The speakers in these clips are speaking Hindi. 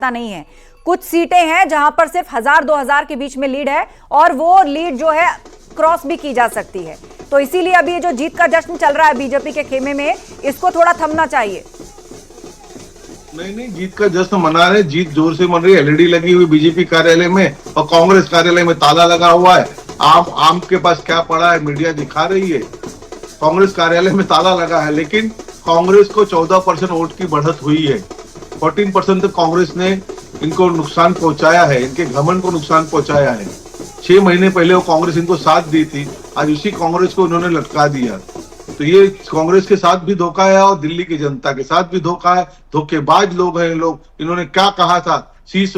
नहीं है। कुछ सीटें हैं जहां पर सिर्फ 1000-2000 के बीच में लीड है और वो लीड जो है क्रॉस भी की जा सकती है। तो इसीलिए अभी ये जो जीत का जश्न चल रहा है बीजेपी के खेमे में, इसको थोड़ा थमना चाहिए। नहीं, जीत का जश्न मना रहे, जीत जोर से मन रही है। एलईडी लगी हुई बीजेपी कार्यालय में और कांग्रेस कार्यालय में ताला लगा हुआ है। आम के पास क्या पड़ा है मीडिया दिखा रही है। कांग्रेस कार्यालय में ताला लगा है, लेकिन कांग्रेस को 14% वोट की बढ़त हुई है। 14% तक कांग्रेस ने इनको नुकसान पहुंचाया है, इनके घमंड को नुकसान पहुंचाया है। 6 महीने पहले वो कांग्रेस इनको साथ दी थी, आज उसी कांग्रेस को उन्होंने लटका दिया। तो ये कांग्रेस के साथ भी धोखा है और दिल्ली की जनता के साथ भी धोखा है। धोखेबाज लोग हैं लोग। इन्होंने क्या कहा था, शीश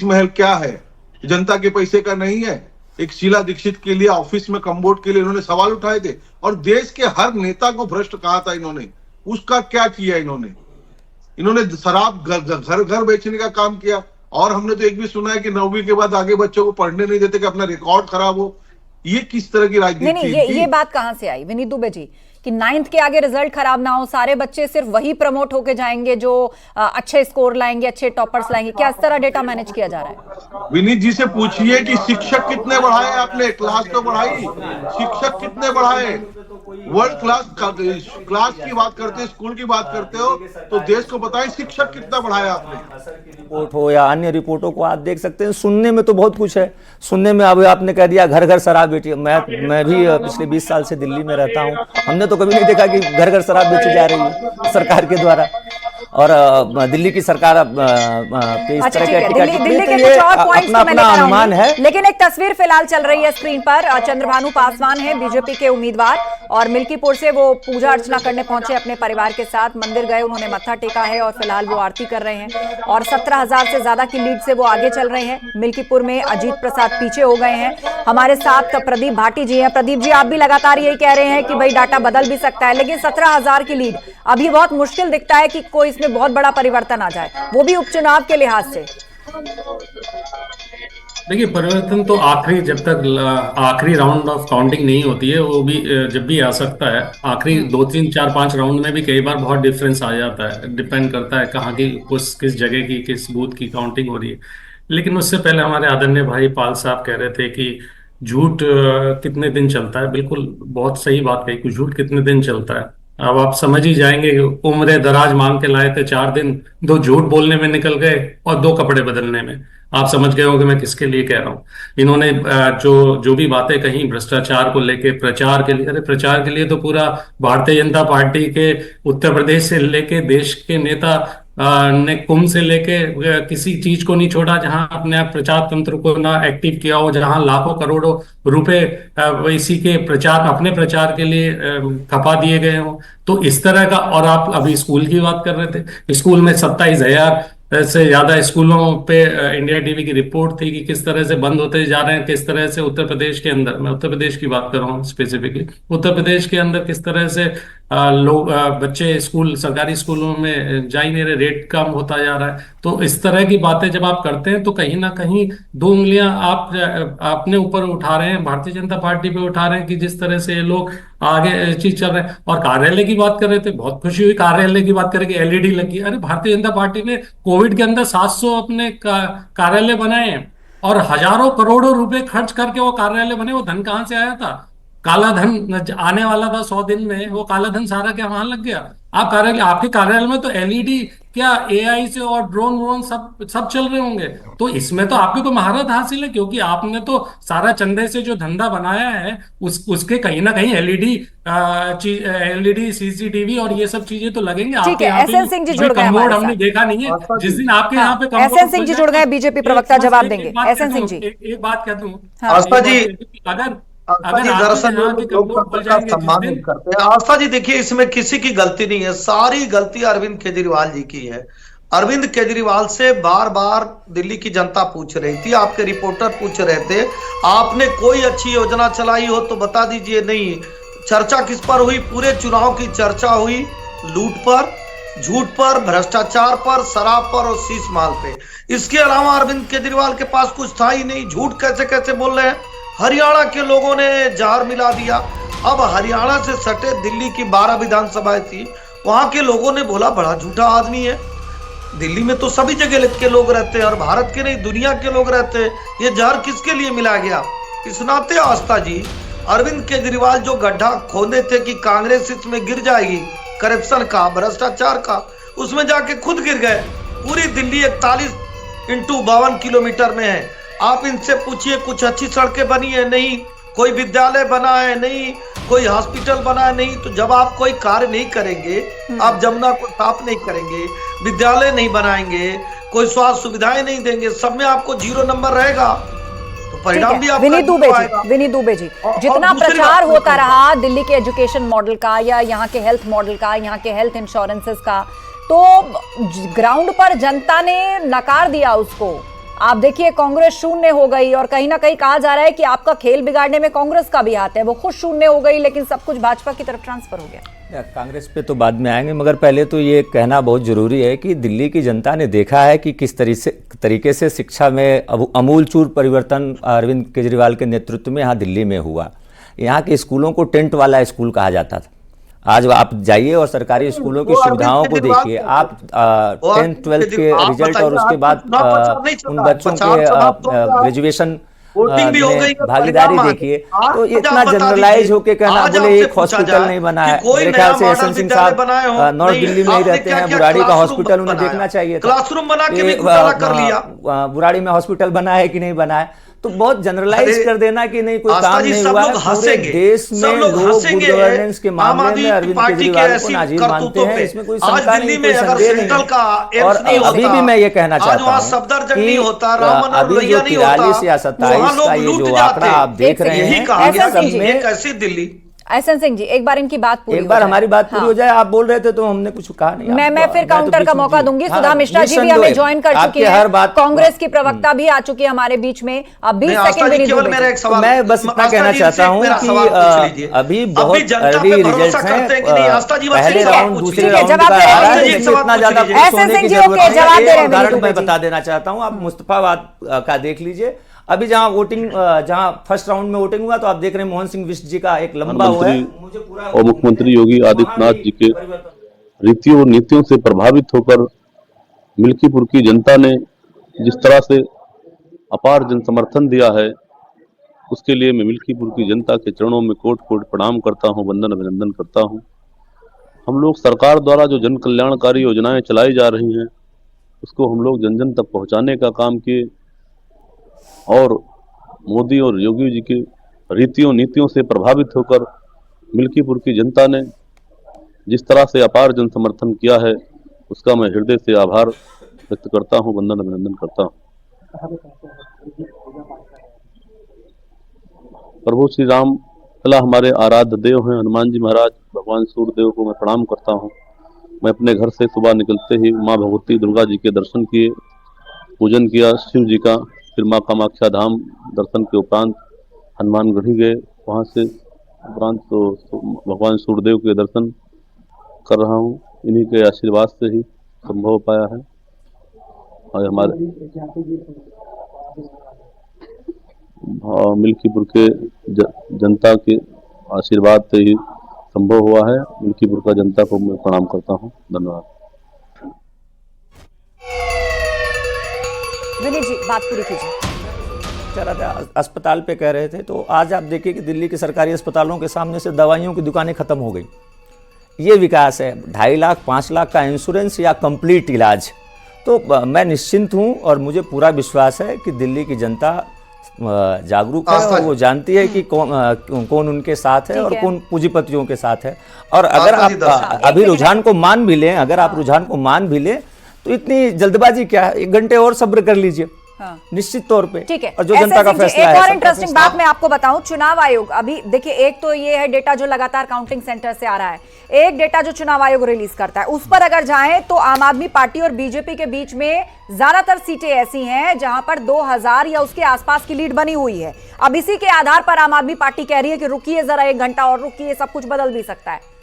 महल क्या है? जनता के पैसे का नहीं है। एक शीला दीक्षित के लिए ऑफिस में कमबोर्ड के लिए इन्होंने सवाल उठाए थे और देश के हर नेता को भ्रष्ट कहा था इन्होंने। उसका क्या किया इन्होंने शराब घर घर बेचने का काम किया। और हमने तो एक भी सुना है कि 9वीं के बाद आगे बच्चों को पढ़ने नहीं देते कि अपना रिकॉर्ड खराब हो। ये किस तरह की राजनीति? नहीं, ये बात कहां से आई विनीत दुबे जी कि 9th के आगे रिजल्ट खराब ना हो, सारे बच्चे सिर्फ वही प्रमोट होके जाएंगे जो अच्छे स्कोर लाएंगे, अच्छे टॉपर्स लाएंगे? क्या इस तरह डेटा मैनेज किया जा रहा है? विनीत जी से पूछिए कि शिक्षक कितने बढ़ाए आपने? क्लास तो बढ़ाई, शिक्षक कितने बढ़ाए? वर्ल्ड क्लास की बात करते, स्कूल की बात करते हो तो देश को बताएं शिक्षक कितना बढ़ाया आपने। रिपोर्ट हो या अन्य रिपोर्टों को आप देख सकते हैं। सुनने में तो बहुत कुछ है, सुनने में अब आपने कह दिया घर घर शराब बेची। मैं भी पिछले 20 साल से दिल्ली में रहता हूं, हमने तो कभी नहीं देखा कि घर घर शराब बेची जा रही है सरकार के द्वारा। और दिल्ली की सरकार इस तरह के दिल्ली के कुछ और पॉइंट्स तो मैं लेकर अनुमान है। लेकिन एक तस्वीर फिलहाल चल रही है स्क्रीन पर। चंद्रभानु पासवान है बीजेपी के उम्मीदवार और मिल्कीपुर से वो पूजा अर्चना करने पहुंचे अपने परिवार के साथ। मंदिर गए, उन्होंने मत्था टेका है और फिलहाल वो आरती कर रहे हैं और 17,000 से ज्यादा की लीड से वो आगे चल रहे हैं। मिल्कीपुर में अजीत प्रसाद पीछे हो गए हैं। हमारे साथ प्रदीप भाटी जी हैं। प्रदीप जी, आप भी लगातार यही कह रहे हैं कि भाई डाटा बदल भी सकता है, लेकिन 17,000 की लीड अभी बहुत मुश्किल दिखता है कि कोई इसमें बहुत बड़ा परिवर्तन आ जाए, वो भी उपचुनाव के लिहाज से। देखिए, परिवर्तन तो जब तक आखिरी राउंड ऑफ काउंटिंग नहीं होती है, वो भी जब भी आ सकता है। आखिरी 2, 3, 4, 5 राउंड में भी कई बार बहुत डिफरेंस आ जाता है। डिपेंड करता है कहाँ की किस जगह की किस बूथ की काउंटिंग हो रही है। लेकिन उससे पहले हमारे आदरणीय भाई पाल साहब कह रहे थे कि झूठ कितने दिन चलता है। बिल्कुल बहुत सही बात कही कि झूठ कितने दिन चलता है। अब आप समझ ही जाएंगे, उम्र दराज मांग के लाए थे 4 दिन, 2 झूठ बोलने में निकल गए और 2 कपड़े बदलने में। आप समझ गए होंगे मैं किसके लिए कह रहा हूँ। इन्होंने जो भी बातें कही भ्रष्टाचार को लेके, प्रचार के लिए, अरे प्रचार के लिए तो पूरा भारतीय जनता पार्टी के उत्तर प्रदेश से लेके देश के नेता ने कुंभ से लेके किसी चीज को नहीं छोड़ा जहां अपने आप प्रचार तंत्र को ना एक्टिव किया हो, जहां लाखों करोड़ों रुपए इसी के प्रचार, अपने प्रचार के लिए खपा दिए गए हो। तो इस तरह का। और आप अभी स्कूल की बात कर रहे थे, स्कूल में 27,000 से ज्यादा स्कूलों पे इंडिया टीवी की रिपोर्ट थी कि किस तरह से बंद होते जा रहे हैं, किस तरह से उत्तर प्रदेश के अंदर, मैं उत्तर प्रदेश की बात कर रहा हूँ स्पेसिफिकली, उत्तर प्रदेश के अंदर किस तरह से लोग बच्चे स्कूल, सरकारी स्कूलों में जा ही नहीं रहे, रेट कम होता जा रहा है। तो इस तरह की बातें जब आप करते हैं तो कहीं ना कहीं 2 उंगलियां आप अपने ऊपर उठा रहे हैं, भारतीय जनता पार्टी पे उठा रहे हैं कि जिस तरह से ये लोग आगे चीज चल रहे हैं। और कार्यालय की बात कर रहे थे, बहुत खुशी हुई कार्यालय की बात करके, एलईडी लगी। अरे भारतीय जनता पार्टी ने कोविड के अंदर 700 अपने कार्यालय बनाए हैं और हजारों करोड़ों रुपए खर्च करके वो कार्यालय बने। वो धन कहां से आया था? काला धन आने वाला था 100 दिन में, वो काला धन सारा क्या वहां लग गया? आप कार्यालय, आपके कार्यालय में तो एलईडी क्या एआई से और ड्रोन सब चल रहे होंगे। तो इसमें तो आपकी तो महारत हासिल है, क्योंकि आपने तो सारा चंदे से जो धंधा बनाया है उसके कहीं ना कहीं एलईडी सीसीटीवी और ये सब चीजें तो लगेंगे। ठीक है, एसएन सिंह जी जुड़ गए हमारे साथ। हमने देखा नहीं है जिस दिन आपके यहाँ पे एसएन सिंह जी जुड़ गए, बीजेपी प्रवक्ता जवाब देंगे। एसएन सिंह जी, एक बात कह दूं, आस्था जी, दरअसल लोकतंत्र का सम्मान नहीं करते हैं। आस्था जी देखिए, इसमें किसी की गलती नहीं है, सारी गलती अरविंद केजरीवाल जी की है। अरविंद केजरीवाल से बार बार दिल्ली की जनता पूछ रही थी, आपके रिपोर्टर पूछ रहे थे, आपने कोई अच्छी योजना चलाई हो तो बता दीजिए। नहीं, चर्चा किस पर हुई? पूरे चुनाव की चर्चा हुई लूट पर, झूठ पर, भ्रष्टाचार पर, शराब पर और शीश महल पे। इसके अलावा अरविंद केजरीवाल के पास कुछ था ही नहीं। झूठ कैसे कैसे बोल रहे हैं। हरियाणा के लोगों ने जहर मिला दिया। अब हरियाणा से सटे दिल्ली की 12 विधानसभाएं थी, वहां के लोगों ने बोला बड़ा झूठा आदमी है। दिल्ली में तो सभी जगह के लोग रहते हैं और भारत के नहीं दुनिया के लोग रहते हैं। ये जहर किसके लिए मिला गया? इस नाते आस्था जी, अरविंद केजरीवाल जो गड्ढा खोदे थे कि कांग्रेस इसमें गिर जाएगी, करप्शन का, भ्रष्टाचार का, उसमें जाके खुद गिर गए। पूरी दिल्ली 41x52 किलोमीटर में है। आप इनसे पूछिए कुछ अच्छी सड़कें बनी है? नहीं। कोई विद्यालय बना है? नहीं। कोई हॉस्पिटल बना है? नहीं। तो जब आप कोई कार्य नहीं करेंगे, आप जमुना को साफ नहीं करेंगे, विद्यालय नहीं बनाएंगे, कोई स्वास्थ्य सुविधाएं नहीं देंगे, सब में आपको 0 नंबर रहेगा, तो परिणाम भी आपका विनीत दुबे जी, जितना प्रचार होता रहा दिल्ली के एजुकेशन मॉडल का या यहाँ के हेल्थ मॉडल का, यहाँ के हेल्थ इंश्योरेंसेस का, तो ग्राउंड पर जनता ने नकार दिया उसको। आप देखिए कांग्रेस शून्य हो गई और कहीं ना कहीं कहा जा रहा है कि आपका खेल बिगाड़ने में कांग्रेस का भी हाथ है। वो खुद शून्य हो गई लेकिन सब कुछ भाजपा की तरफ ट्रांसफर हो गया। कांग्रेस पे तो बाद में आएंगे, मगर पहले तो ये कहना बहुत जरूरी है कि दिल्ली की जनता ने देखा है कि किस तरीके से शिक्षा में अमूलचूल परिवर्तन अरविंद केजरीवाल के नेतृत्व में यहाँ दिल्ली में हुआ। यहाँ के स्कूलों को टेंट वाला स्कूल कहा जाता था। आज आप जाइए और सरकारी स्कूलों की सुविधाओं को देखिए, आप 10th 12th के रिजल्ट और उसके बाद उन बच्चों के ग्रेजुएशन में भागीदारी देखिए, तो इतना जनरलाइज होके कहना, बोले एक हॉस्पिटल नहीं बना है। मेरे ख्याल से एसएन सिंह साहब नॉर्थ दिल्ली में ही रहते हैं, बुराड़ी का हॉस्पिटल उन्हें देखना चाहिए था। बुराड़ी में हॉस्पिटल बना है कि नहीं बना है, तो बहुत जनरलाइज कर देना कि नहीं कोई काम नहीं हुआ है। पूरे देश में लोग गुड गवर्नेंस के मामले में अरविंद केजरीवाल को नाजीर मानते हैं, इसमें कोई शंका नहीं, कोई संदेह नहीं। और अभी भी मैं ये कहना चाहता हूँ कि अभी जो 43 या 27 का ये जो आंकड़ा आप देख रहे हैं, कैसी दिल्ली। एसएन सिंह जी, एक बार इनकी बात पूरी, एक बार हमारी बात पूरी हो जाए। आप बोल रहे थे तो हमने कुछ कहा नहीं। मैं फिर काउंटर का मौका दूंगी। सुधा मिश्रा जी भी हमें ज्वाइन कर चुकी है, कांग्रेस की प्रवक्ता भी आ चुकी है हमारे बीच में। अब 20 सेकंड मैं बस इतना कहना चाहता हूँ कि अभी बहुत अर्ली रिजल्ट हैं, पहले राउंड दूसरे राउंड का आ रहा है, इतना ज्यादा सोने की जरूरत है। उदाहरण मैं बता देना चाहता हूँ, आप मुस्तफाबाद का देख लीजिए। अभी जहां वोटिंग, जहां फर्स्ट राउंड में वोटिंग हुआ, तो आप देख रहे हैं मोहन सिंह बिष्ट जी का एक लंबा हुआ है। और मुख्यमंत्री योगी आदित्यनाथ जी के रीतियों और नीतियों से प्रभावित होकर मिल्कीपुर की जनता ने जिस तरह से अपार जन समर्थन दिया है, उसके लिए मैं मिल्कीपुर की जनता के चरणों में कोट कोट प्रणाम करता हूं, वंदन अभिनंदन करता हूं। हम लोग सरकार द्वारा जो जन कल्याणकारी योजनाएं चलाई जा रही हैं, उसको हम लोग जन जन तक पहुंचाने का काम किए, और मोदी और योगी जी की रीतियों नीतियों से प्रभावित होकर मिल्कीपुर की जनता ने जिस तरह से अपार जन समर्थन किया है, उसका मैं हृदय से आभार व्यक्त करता हूं, वंदन अभिनंदन करता हूं। प्रभु श्री राम कला हमारे आराध्य देव हैं, हनुमान जी महाराज, भगवान सूर्यदेव को मैं प्रणाम करता हूं। मैं अपने घर से सुबह निकलते ही माँ भगवती दुर्गा जी के दर्शन किए, पूजन किया शिव जी का, फिर माँ कामाख्या धाम दर्शन के उपरांत हनुमानगढ़ी गए, वहाँ से उपरांत तो भगवान सूर्यदेव के दर्शन कर रहा हूँ। इन्हीं के आशीर्वाद से ही संभव हो पाया है, और हमारे मिल्कीपुर के जनता के आशीर्वाद से ही संभव हुआ है। मिल्कीपुर का जनता को मैं प्रणाम करता हूँ। धन्यवाद। विनीत जी, बात पूरी कीजिए। चला था अस्पताल पे कह रहे थे, तो आज आप देखिए कि दिल्ली के सरकारी अस्पतालों के सामने से दवाइयों की दुकानें खत्म हो गई। ये विकास है। 2.5 लाख 5 लाख का इंश्योरेंस या कंप्लीट इलाज। तो मैं निश्चिंत हूँ और मुझे पूरा विश्वास है कि दिल्ली की जनता जागरूक है और वो जानती है कि कौन उनके साथ है और कौन पूंजीपतियों के साथ है। और अगर आप अभी रुझान को मान भी लें, अगर आप रुझान को मान भी लें, तो इतनी जल्दबाजी क्या है, 1 घंटे और सब्र कर लीजिए। हाँ। निश्चित तौर पे ठीक है। और जो जनता का फैसला है। एक और इंटरेस्टिंग बात मैं आपको बताऊं, चुनाव आयोग अभी देखिए, एक तो ये है डेटा जो लगातार काउंटिंग सेंटर से आ रहा है, एक डेटा जो चुनाव आयोग रिलीज करता है, उस पर अगर जाएं तो आम आदमी पार्टी और बीजेपी के बीच में ज्यादातर सीटें ऐसी हैं जहां पर 2000 या उसके आसपास की लीड बनी हुई है। अब इसी के आधार पर आम आदमी पार्टी कह रही है कि रुकिए जरा 1 घंटा और रुकिए, सब कुछ बदल भी सकता है।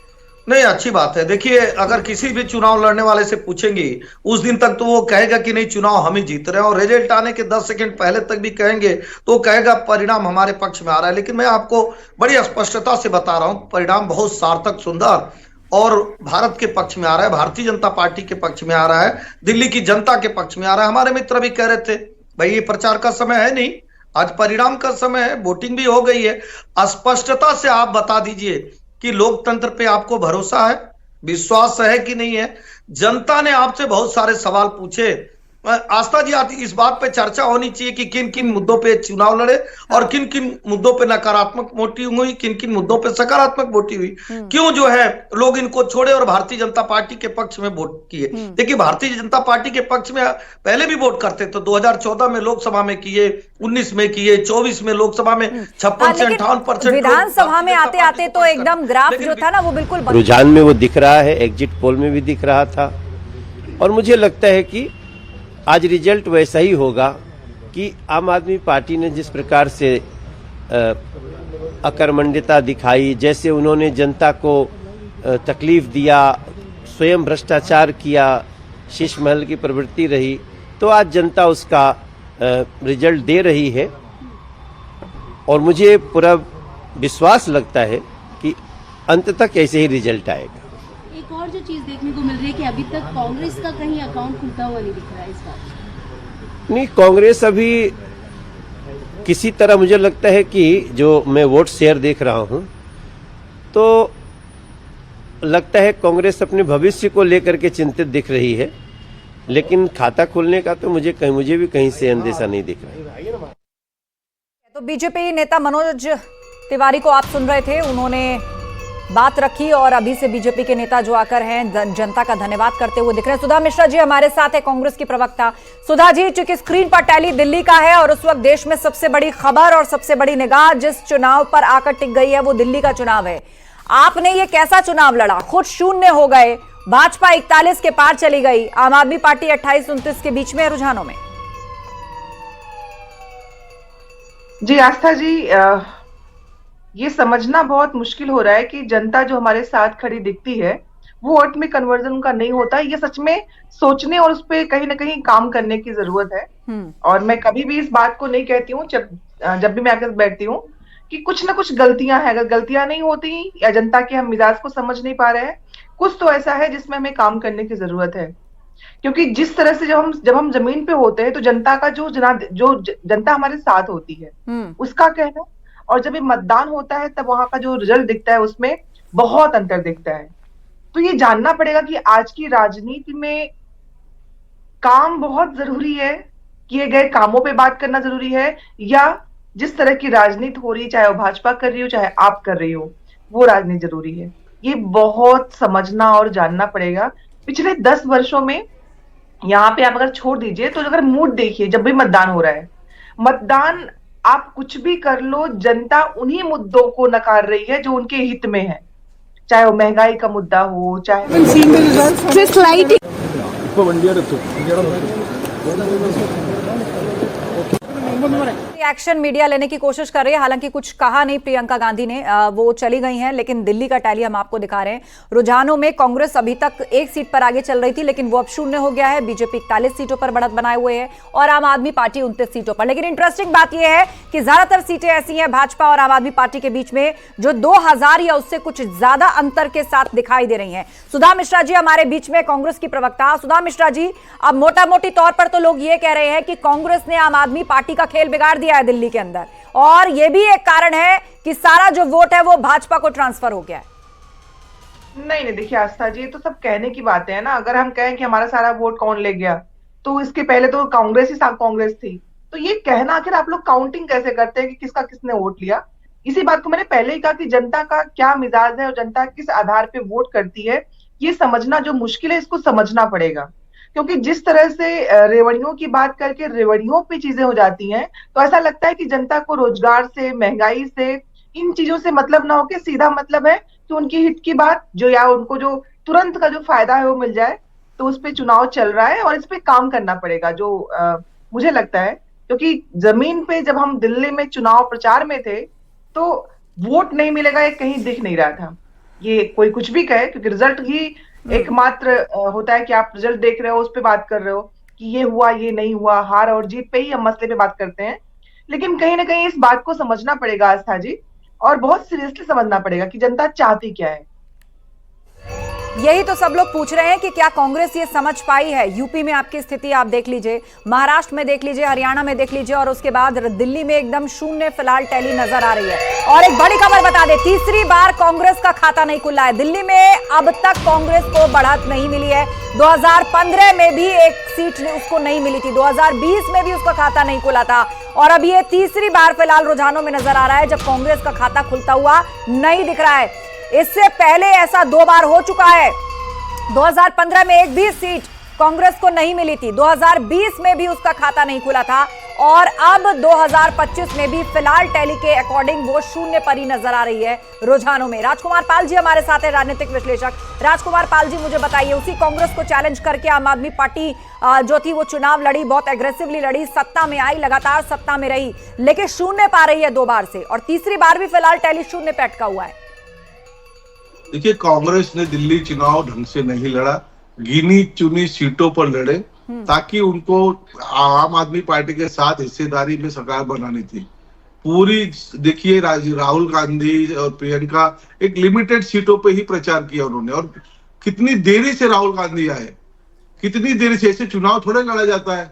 नहीं, अच्छी बात है। देखिए, अगर किसी भी चुनाव लड़ने वाले से पूछेंगे उस दिन तक, तो वो कहेगा कि नहीं चुनाव हम ही जीत रहे हैं, और रिजल्ट आने के 10 सेकंड पहले तक भी कहेंगे तो वो कहेगा परिणाम हमारे पक्ष में आ रहा है। लेकिन मैं आपको बड़ी स्पष्टता से बता रहा हूं, परिणाम बहुत सार्थक, सुंदर और भारत के पक्ष में आ रहा है, भारतीय जनता पार्टी के पक्ष में आ रहा है, दिल्ली की जनता के पक्ष में आ रहा है। हमारे मित्र भी कह रहे थे भाई ये प्रचार का समय है नहीं, आज परिणाम का समय है, वोटिंग भी हो गई है। स्पष्टता से आप बता दीजिए कि लोकतंत्र पे आपको भरोसा है, विश्वास है कि नहीं है। जनता ने आपसे बहुत सारे सवाल पूछे। आस्था जी, आज इस बात पे चर्चा होनी चाहिए कि किन किन मुद्दों पे चुनाव लड़े और किन किन मुद्दों पे नकारात्मक वोटिंग हुई, किन किन मुद्दों पे सकारात्मक वोटिंग हुई, क्यों जो है लोग इनको छोड़े और भारतीय जनता पार्टी के पक्ष में वोट किए। देखिए, भारतीय जनता पार्टी के पक्ष में पहले भी वोट करते थे, 2014 में लोकसभा में किए, 19 में किए, 24 में लोकसभा में 56 से 58%। विधानसभा में आते आते तो एकदम ग्राफ जो था ना वो बिल्कुल रुझान में वो दिख रहा है, एग्जिट पोल में भी दिख रहा था। और मुझे लगता है कि आज रिजल्ट वैसा ही होगा कि आम आदमी पार्टी ने जिस प्रकार से अकर्मण्यता दिखाई, जैसे उन्होंने जनता को तकलीफ दिया, स्वयं भ्रष्टाचार किया, शीश महल की प्रवृत्ति रही, तो आज जनता उसका रिजल्ट दे रही है। और मुझे पूरा विश्वास लगता है कि अंत तक ऐसे ही रिजल्ट आएगा। एक और जो चीज देखने को मिल रही है कि अभी तक कांग्रेस का कहीं अकाउंट खुलता हुआ नहीं दिख रहा है इस बार। नहीं, कांग्रेस अभी किसी तरह मुझे लगता है कि जो मैं वोट शेयर देख रहा हूं तो लगता है कांग्रेस अपने भविष्य को लेकर के चिंतित दिख रही है, लेकिन खाता खुलने का तो मुझे भी कहीं से अंदेशा नहीं दिख रहा है। तो बीजेपी नेता मनोज तिवारी को आप सुन रहे थे, उन्होंने बात रखी और अभी से बीजेपी के नेता जो आकर हैं जनता का धन्यवाद करते हुए दिख रहे हैं। सुधा मिश्रा जी हमारे साथ है, कांग्रेस की प्रवक्ता। सुधा जी, चूंकि स्क्रीन पर टैली दिल्ली का है और उस वक्त देश में सबसे बड़ी खबर और सबसे बड़ी निगाह जिस चुनाव पर आकर टिक गई है वो दिल्ली का चुनाव है। आपने ये कैसा चुनाव लड़ा? खुद शून्य हो गए, भाजपा 41 के पार चली गई, आम आदमी पार्टी 28-29 के बीच में रुझानों में। जी आस्था जी, ये समझना बहुत मुश्किल हो रहा है कि जनता जो हमारे साथ खड़ी दिखती है वो वोट में कन्वर्जन उनका नहीं होता। ये सच में सोचने और उस पर कहीं ना कहीं काम करने की जरूरत है। और मैं कभी भी इस बात को नहीं कहती हूँ जब भी मैं आकर बैठती हूँ कि कुछ ना कुछ गलतियां हैं। अगर गलतियां नहीं होती या जनता के हम मिजाज को समझ नहीं पा रहे हैं, कुछ तो ऐसा है जिसमें हमें काम करने की जरूरत है। क्योंकि जिस तरह से जब हम जमीन पे होते हैं तो जनता का जो जनता हमारे साथ होती है उसका कहना, और जब ये मतदान होता है तब वहां का जो रिजल्ट दिखता है उसमें बहुत अंतर दिखता है। तो ये जानना पड़ेगा कि आज की राजनीति में काम बहुत जरूरी है, किए गए कामों पे बात करना जरूरी है, या जिस तरह की राजनीति हो रही है, चाहे वो भाजपा कर रही हो चाहे आप कर रही हो, वो राजनीति जरूरी है। ये बहुत समझना और जानना पड़ेगा। पिछले 10 वर्षों में यहाँ पे आप अगर छोड़ दीजिए तो अगर मूड देखिए, जब भी मतदान हो रहा है, मतदान आप कुछ भी कर लो, जनता उन्हीं मुद्दों को नकार रही है जो उनके हित में है, चाहे वो महंगाई का मुद्दा हो, चाहे एक्शन मीडिया लेने की कोशिश कर रही है। हालांकि कुछ कहा नहीं प्रियंका गांधी ने, वो चली गई हैं, लेकिन दिल्ली का टैली हम आपको दिखा रहे हैं। रुझानों में कांग्रेस अभी तक 1 सीट पर आगे चल रही थी, लेकिन वो अब शून्य हो गया है। बीजेपी 41 सीटों पर बढ़त बनाए हुए है और आम आदमी पार्टी 29 सीटों पर। लेकिन इंटरेस्टिंग बात यह है कि ज्यादातर सीटें ऐसी हैं भाजपा और आम आदमी पार्टी के बीच में जो 2000 या उससे कुछ ज्यादा अंतर के साथ दिखाई दे रही है। सुधा मिश्रा जी हमारे बीच में, कांग्रेस की प्रवक्ता। सुधा मिश्रा जी, अब मोटा मोटी तौर पर तो लोग ये कह रहे हैं कि कांग्रेस ने आम आदमी पार्टी का खेल बिगाड़ दिया है दिल्ली के अंदर, और यह भी एक कारण है कि सारा जो वोट है वो भाजपा को ट्रांसफर हो गया है। नहीं, देखिए आस्था जी, ये तो सब कहने की बातें है ना। अगर हम कहें कि हमारा सारा वोट कौन ले गया, तो इसके पहले तो कांग्रेस ही कांग्रेस थी। तो ये कहना, आखिर आप लोग काउंटिंग कैसे करते हैं कि किसका किसने वोट लिया? इसी बात को मैंने पहले ही कहा कि जनता का क्या मिजाज है और जनता किस आधार पे वोट करती है, ये समझना जो मुश्किल है, इसको समझना पड़ेगा। क्योंकि जिस तरह से रेवड़ियों की बात करके रेवड़ियों पे चीजें हो जाती हैं, तो ऐसा लगता है कि जनता को रोजगार से, महंगाई से, इन चीजों से मतलब ना होके सीधा मतलब है कि उनकी हित की बात जो, या उनको जो तुरंत का जो फायदा है वो मिल जाए। तो उस पे चुनाव चल रहा है और इस पे काम करना पड़ेगा, जो मुझे लगता है। क्योंकि जमीन पे जब हम दिल्ली में चुनाव प्रचार में थे तो वोट नहीं मिलेगा ये कहीं दिख नहीं रहा था। ये कोई कुछ भी कहे, क्योंकि रिजल्ट ही एकमात्र होता है कि आप रिजल्ट देख रहे हो, उस पे बात कर रहे हो कि ये हुआ ये नहीं हुआ, हार और जीत पे ही हम मसले पे बात करते हैं। लेकिन कहीं ना कहीं इस बात को समझना पड़ेगा आस्था जी, और बहुत सीरियसली समझना पड़ेगा कि जनता चाहती क्या है। यही तो सब लोग पूछ रहे हैं कि क्या कांग्रेस ये समझ पाई है। यूपी में आपकी स्थिति आप देख लीजिए, महाराष्ट्र में देख लीजिए, हरियाणा में देख लीजिए, और उसके बाद दिल्ली में एकदम शून्य फिलहाल टैली नजर आ रही है। और एक बड़ी खबर बता दें, तीसरी बार कांग्रेस का खाता नहीं खुला है दिल्ली में। अब तक कांग्रेस को बढ़त नहीं मिली है। 2015 में भी एक सीट उसको नहीं मिली थी, 2020 में भी उसका खाता नहीं खुला था, और अब ये तीसरी बार फिलहाल रुझानों में नजर आ रहा है जब कांग्रेस का खाता खुलता हुआ नहीं दिख रहा है। इससे पहले ऐसा 2 बार हो चुका है। 2015 में एक भी सीट कांग्रेस को नहीं मिली थी, 2020 में भी उसका खाता नहीं खुला था, और अब 2025 में भी फिलहाल टैली के अकॉर्डिंग वो शून्य पर ही नजर आ रही है रुझानों में। राजकुमार पाल जी हमारे साथ हैं, राजनीतिक विश्लेषक। राजकुमार पाल जी, मुझे बताइए, उसी कांग्रेस को चैलेंज करके आम आदमी पार्टी जो थी वो चुनाव लड़ी, बहुत एग्रेसिवली लड़ी, सत्ता में आई, लगातार सत्ता में रही, लेकिन शून्य पा रही है 2 बार से, और तीसरी बार भी फिलहाल टैली शून्य पे अटका हुआ है। देखिए, कांग्रेस ने दिल्ली चुनाव ढंग से नहीं लड़ा, गिनी चुनी सीटों पर लड़े ताकि उनको आम आदमी पार्टी के साथ हिस्सेदारी में सरकार बनानी थी। पूरी देखिए, राहुल गांधी और प्रियंका एक लिमिटेड सीटों पे ही प्रचार किया उन्होंने, और कितनी देरी से राहुल गांधी आए, कितनी देरी से। ऐसे चुनाव थोड़े लड़ा जाता है।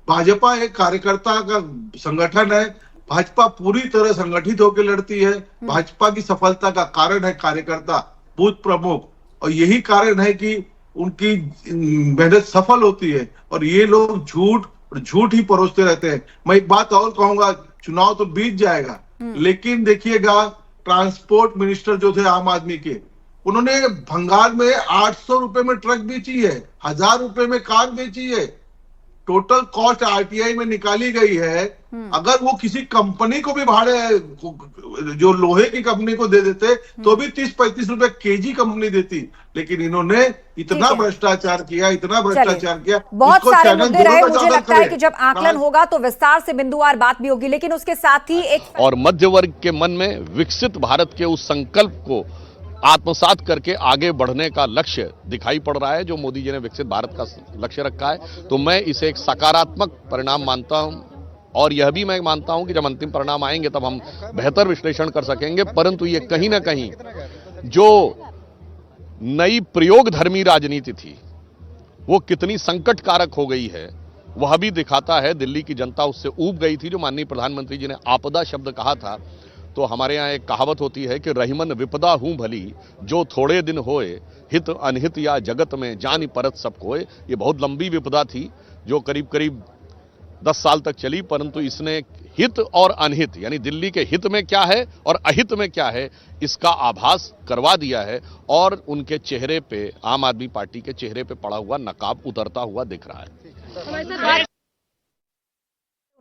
भाजपा एक कार्यकर्ता का संगठन है, भाजपा पूरी तरह संगठित होकर लड़ती है। भाजपा की सफलता का कारण है कार्यकर्ता, बूथ प्रमुख, और यही कारण है कि उनकी मेहनत सफल होती है। और ये लोग झूठ ही परोसते रहते हैं। मैं एक बात और कहूंगा, चुनाव तो बीत जाएगा, लेकिन देखिएगा, ट्रांसपोर्ट मिनिस्टर जो थे आम आदमी के, उन्होंने भंगार में 800 रुपए में ट्रक बेची है, 1000 रुपए में कार बेची है। टोटल कॉस्ट आरटीआई में निकाली गई है। अगर वो किसी कंपनी को भी भाड़े, जो लोहे की कंपनी को दे देते, तो भी 30-35 रुपए केजी कंपनी देती, लेकिन इन्होंने इतना भ्रष्टाचार किया, इतना भ्रष्टाचार किया। बहुत सारे मुद्दे रहे। मुझे लगता है कि जब आकलन होगा तो विस्तार से बिंदुवार बात भी होगी, लेकिन उसके साथ ही एक और मध्य वर्ग के मन में विकसित भारत के उस संकल्प को आत्मसात करके आगे बढ़ने का लक्ष्य दिखाई पड़ रहा है, जो मोदी जी ने विकसित भारत का लक्ष्य रखा है। तो मैं इसे एक सकारात्मक परिणाम मानता हूं, और यह भी मैं मानता हूं कि जब अंतिम परिणाम आएंगे तब हम बेहतर विश्लेषण कर सकेंगे। परंतु ये कहीं ना कहीं जो नई प्रयोगधर्मी राजनीति थी वो कितनी संकट कारक हो गई है, वह भी दिखाता है। दिल्ली की जनता उससे ऊब गई थी। जो माननीय प्रधानमंत्री जी ने आपदा शब्द कहा था, तो हमारे यहाँ एक कहावत होती है कि रहीमन विपदा हूं भली, जो थोड़े दिन होए, हित अनहित या जगत में जानि परत सब कोय। ये बहुत लंबी विपदा थी जो करीब करीब 10 साल तक चली, परंतु इसने हित और अनहित, यानी दिल्ली के हित में क्या है और अहित में क्या है, इसका आभास करवा दिया है। और उनके चेहरे पे, आम आदमी पार्टी के चेहरे पे पड़ा हुआ नकाब उतरता हुआ दिख रहा है।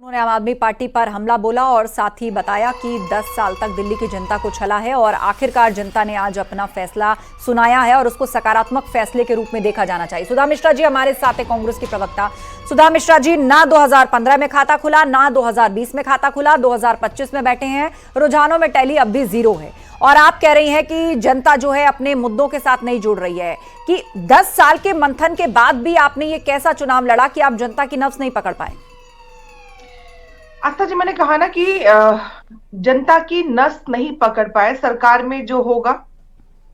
उन्होंने आम आदमी पार्टी पर हमला बोला और साथ ही बताया कि 10 साल तक दिल्ली की जनता को छला है, और आखिरकार जनता ने आज अपना फैसला सुनाया है, और उसको सकारात्मक फैसले के रूप में देखा जाना चाहिए। सुधा मिश्रा जी हमारे साथ है, कांग्रेस की प्रवक्ता। सुधा मिश्रा जी, ना 2015 में खाता खुला, ना 2020 में खाता खुला, 2025 में बैठे हैं, रुझानों में टैली अब भी 0 है, और आप कह रही हैं कि जनता जो है अपने मुद्दों के साथ नहीं जुड़ रही है, कि 10 साल के मंथन के बाद भी आपने ये कैसा चुनाव लड़ा कि आप जनता की नब्ज नहीं पकड़ पाए? आस्था जी, मैंने कहा ना कि जनता की नस नहीं पकड़ पाए। सरकार में जो होगा,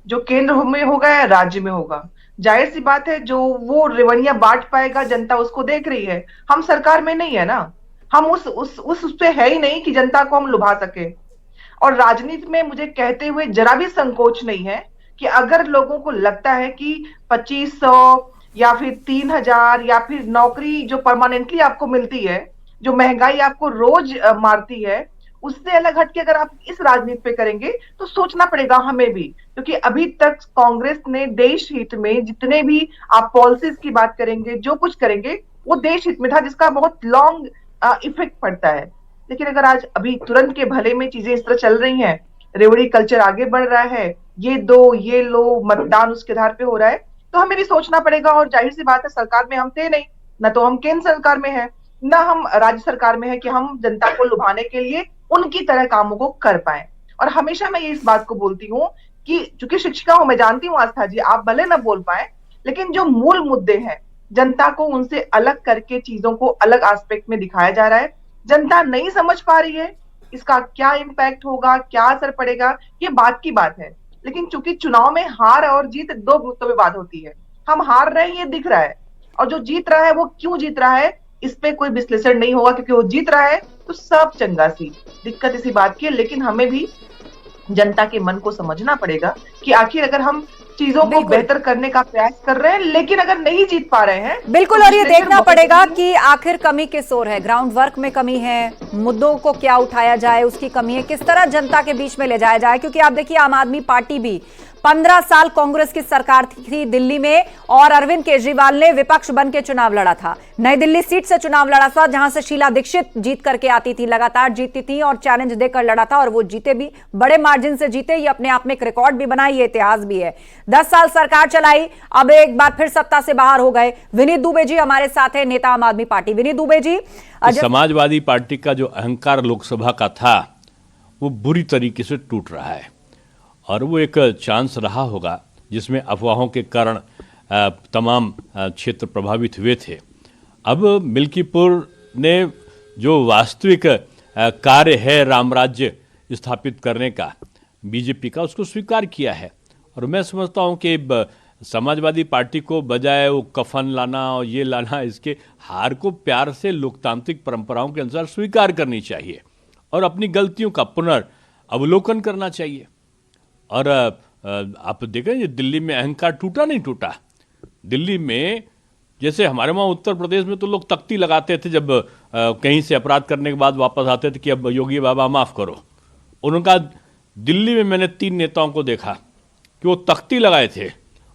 जो केंद्र में होगा या राज्य में होगा, जाहिर सी बात है जो वो रेवड़ियां बांट पाएगा जनता उसको देख रही है। हम सरकार में नहीं है ना, हम उस पे है ही नहीं कि जनता को हम लुभा सके। और राजनीति में मुझे कहते हुए जरा भी संकोच नहीं है कि अगर लोगों को लगता है कि 2500 या फिर 3000 या फिर नौकरी जो परमानेंटली आपको मिलती है, जो महंगाई आपको रोज मारती है, उससे अलग हटके अगर आप इस राजनीति पे करेंगे तो सोचना पड़ेगा हमें भी। क्योंकि अभी तक कांग्रेस ने देश हित में जितने भी आप पॉलिसीज की बात करेंगे, जो कुछ करेंगे वो देश हित में था, जिसका बहुत लॉन्ग इफेक्ट पड़ता है। लेकिन अगर आज अभी तुरंत के भले में चीजें इस तरह चल रही हैं, रेवड़ी कल्चर आगे बढ़ रहा है, ये दो ये लो, मतदान उसके आधार पे हो रहा है, तो हमें भी सोचना पड़ेगा। और जाहिर सी बात है, सरकार में हम थे नहीं, न तो हम केंद्र सरकार में है, ना हम राज्य सरकार में है कि हम जनता को लुभाने के लिए उनकी तरह कामों को कर पाए। और हमेशा मैं ये इस बात को बोलती हूँ कि चूंकि शिक्षिका हूं, मैं जानती हूँ आस्था जी, आप भले ना बोल पाए, लेकिन जो मूल मुद्दे हैं जनता को उनसे अलग करके चीजों को अलग एस्पेक्ट में दिखाया जा रहा है। जनता नहीं समझ पा रही है इसका क्या इम्पैक्ट होगा, क्या असर पड़ेगा, ये बात की बात है। लेकिन चूंकि चुनाव में हार और जीत दो मुद्दों में बात होती है। हम हार रहे हैं ये दिख रहा है, और जो जीत रहा है वो क्यों जीत रहा है इस पे कोई विश्लेषण नहीं होगा, क्योंकि वो जीत रहा है तो सब चंगा सी। दिक्कत इसी बात की है, लेकिन हमें भी जनता के मन को समझना पड़ेगा कि आखिर अगर हम चीजों को बेहतर करने का प्रयास कर रहे हैं, लेकिन अगर नहीं जीत पा रहे हैं, बिल्कुल, और ये देखना पड़ेगा कि आखिर कमी किस ओर है। ग्राउंड वर्क में कमी है, मुद्दों को क्या उठाया जाए उसकी कमी है, किस तरह जनता के बीच में ले जाया जाए। क्योंकि आप देखिए, आम आदमी पार्टी भी 15 साल कांग्रेस की सरकार थी दिल्ली में, और अरविंद केजरीवाल ने विपक्ष बन के चुनाव लड़ा था। नई दिल्ली सीट से चुनाव लड़ा था, जहां से शीला दीक्षित जीत करके आती थी, लगातार जीतती थी और चैलेंज देकर लड़ा था, और वो जीते भी, बड़े मार्जिन से जीते। ये अपने आप में एक रिकॉर्ड भी बना, ये इतिहास भी है। 10 साल सरकार चलाई, अब एक बार फिर सत्ता से बाहर हो गए। विनीत दुबे जी हमारे साथ है, नेता आम आदमी पार्टी। विनीत दुबे जी, समाजवादी पार्टी का जो अहंकार लोकसभा का था वो बुरी तरीके से टूट रहा है, और वो एक चांस रहा होगा जिसमें अफवाहों के कारण तमाम क्षेत्र प्रभावित हुए थे। अब मिल्कीपुर ने जो वास्तविक कार्य है राम राज्य स्थापित करने का बीजेपी का, उसको स्वीकार किया है। और मैं समझता हूँ कि समाजवादी पार्टी को बजाय वो कफन लाना और ये लाना, इसके हार को प्यार से लोकतांत्रिक परंपराओं के अनुसार स्वीकार करनी चाहिए और अपनी गलतियों का पुनर्अवलोकन करना चाहिए। और आप देखें, दिल्ली में अहंकार टूटा नहीं टूटा। दिल्ली में जैसे हमारे वहाँ उत्तर प्रदेश में तो लोग तख्ती लगाते थे जब कहीं से अपराध करने के बाद वापस आते थे कि अब योगी बाबा माफ़ करो। उनका दिल्ली में मैंने 3 नेताओं को देखा कि वो तख्ती लगाए थे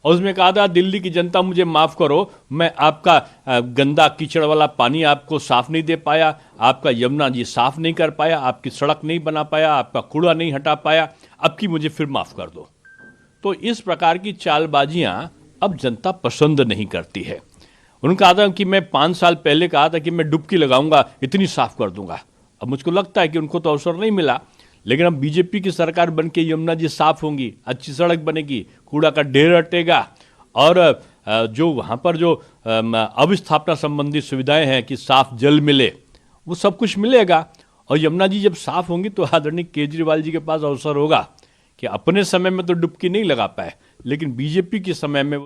और उसमें कहा था, दिल्ली की जनता मुझे माफ़ करो, मैं आपका गंदा कीचड़ वाला पानी आपको साफ़ नहीं दे पाया, आपका यमुना जी साफ़ नहीं कर पाया, आपकी सड़क नहीं बना पाया, आपका कूड़ा नहीं हटा पाया, अब की मुझे फिर माफ़ कर दो। तो इस प्रकार की चालबाजियाँ अब जनता पसंद नहीं करती है। उन्होंने कहा था कि मैं 5 साल पहले कहा था कि मैं डुबकी लगाऊंगा, इतनी साफ़ कर दूंगा। अब मुझको लगता है कि उनको तो अवसर नहीं मिला, लेकिन अब बीजेपी की सरकार बन के यमुना जी साफ होंगी, अच्छी सड़क बनेगी, कूड़ा का ढेर हटेगा, और जो वहाँ पर जो अवस्थापना संबंधी सुविधाएं हैं कि साफ जल मिले, वो सब कुछ मिलेगा। और यमुना जी जब साफ होंगी तो आदरणीय केजरीवाल जी के पास अवसर होगा कि अपने समय में तो डुबकी नहीं लगा पाए, लेकिन बीजेपी के समय में।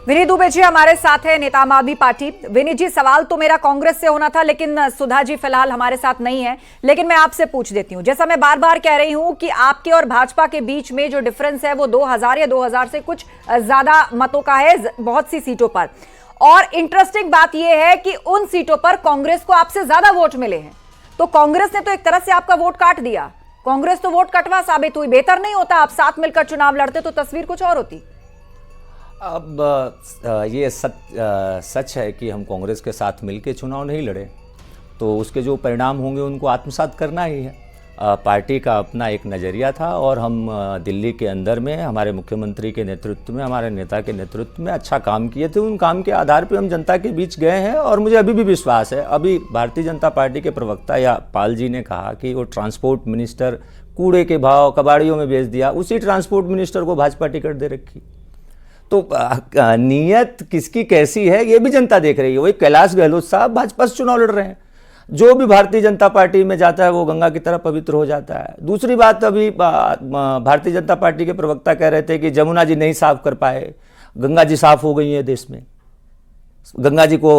विनीत दुबे जी हमारे साथ है, नेता आम आदमी पार्टी। विनीत जी, सवाल तो मेरा कांग्रेस से होना था, लेकिन सुधा जी फिलहाल हमारे साथ नहीं है, लेकिन मैं आपसे पूछ देती हूं। जैसा मैं बार बार कह रही हूं कि आपके और भाजपा के बीच में जो डिफरेंस है वो 2000 या 2000 से कुछ ज्यादा मतों का है बहुत सी सीटों पर। और इंटरेस्टिंग बात यह है कि उन सीटों पर कांग्रेस को आपसे ज्यादा वोट मिले हैं, तो कांग्रेस ने तो एक तरह से आपका वोट काट दिया। कांग्रेस तो वोट कटवा साबित हुई। बेहतर नहीं होता आप साथ मिलकर चुनाव लड़ते तो तस्वीर कुछ और होती। अब ये सच है कि हम कांग्रेस के साथ मिलकर चुनाव नहीं लड़े, तो उसके जो परिणाम होंगे उनको आत्मसात करना ही है। पार्टी का अपना एक नज़रिया था, और हम दिल्ली के अंदर में हमारे मुख्यमंत्री के नेतृत्व में, हमारे नेता के नेतृत्व में अच्छा काम किए थे। उन काम के आधार पे हम जनता के बीच गए हैं, और मुझे अभी भी विश्वास है। अभी भारतीय जनता पार्टी के प्रवक्ता या पाल जी ने कहा कि वो ट्रांसपोर्ट मिनिस्टर कूड़े के भाव कबाड़ियों में बेच दिया, उसी ट्रांसपोर्ट मिनिस्टर को भाजपा टिकट दे रखी। तो नीयत किसकी कैसी है ये भी जनता देख रही है। वही कैलाश गहलोत साहब भाजपा से चुनाव लड़ रहे हैं, जो भी भारतीय जनता पार्टी में जाता है वो गंगा की तरह पवित्र हो जाता है। दूसरी बात, अभी भारतीय जनता पार्टी के प्रवक्ता कह रहे थे कि जमुना जी नहीं साफ कर पाए, गंगा जी साफ हो गई है देश में, गंगा जी को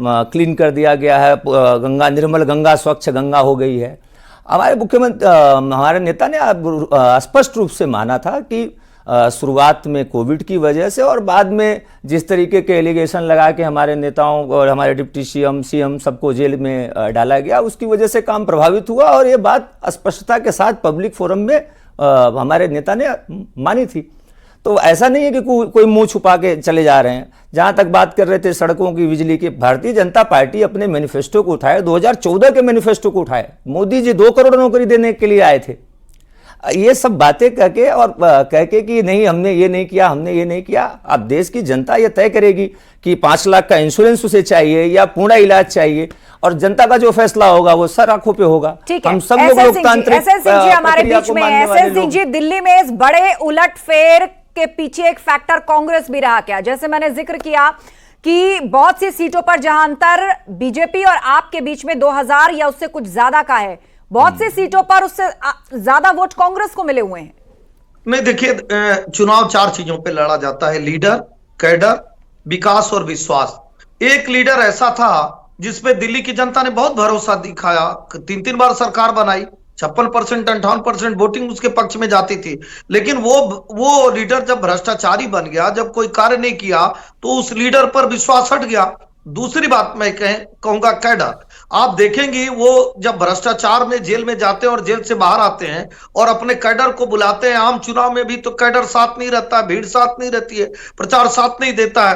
क्लीन कर दिया गया है, गंगा निर्मल गंगा स्वच्छ गंगा हो गई है। हमारे मुख्यमंत्री हमारे नेता ने स्पष्ट रूप से माना था कि शुरुआत में कोविड की वजह से और बाद में जिस तरीके के एलिगेशन लगा के हमारे नेताओं और हमारे डिप्टी सीएम सबको जेल में डाला गया, उसकी वजह से काम प्रभावित हुआ। और ये बात स्पष्टता के साथ पब्लिक फोरम में हमारे नेता ने मानी थी। तो ऐसा नहीं है कि कोई मुंह छुपा के चले जा रहे हैं। जहां तक बात कर रहे थे सड़कों की, बिजली की, भारतीय जनता पार्टी अपने मैनिफेस्टो को उठाए, 2014 के मैनिफेस्टो को उठाए। मोदी जी 2 करोड़ नौकरी देने के लिए आए थे। ये सब बातें करके और कह के कि नहीं हमने ये नहीं किया, हमने ये नहीं किया। अब देश की जनता ये तय करेगी कि 5 लाख का इंश्योरेंस उसे चाहिए या पूरा इलाज चाहिए, और जनता का जो फैसला होगा वो सर आंखों पे होगा। हम सब लोग लोकतांत्रिक हमारे बीच में एसएस सिंह जी, दिल्ली में इस बड़े उलटफेर के पीछे एक फैक्टर कांग्रेस भी रहा क्या? जैसे मैंने जिक्र किया कि बहुत सी सीटों पर जहां अंतर बीजेपी और आप के बीच में 2000 या उससे कुछ ज्यादा का है, बहुत सी सीटों पर उससे ज्यादा वोट कांग्रेस को मिले हुए हैं। नहीं देखिए, चुनाव 4 चीजों पे लड़ा जाता है: लीडर, कैडर, विकास और विश्वास। एक लीडर ऐसा था जिसपे दिल्ली की जनता ने बहुत भरोसा दिखाया, 3-3 बार सरकार बनाई, 56%, 58% वोटिंग उसके पक्ष में जाती थी। लेकिन वो लीडर जब भ्रष्टाचारी बन गया, जब कोई कार्य नहीं किया, तो उस लीडर पर विश्वास हट गया। दूसरी बात मैं कहूंगा कैडर। आप देखेंगे वो जब भ्रष्टाचार में जेल में जाते हैं और जेल से बाहर आते हैं और अपने कैडर को बुलाते हैं, आम चुनाव में भी तो कैडर साथ नहीं रहता है, भीड़ साथ नहीं रहती है, प्रचार साथ नहीं देता है।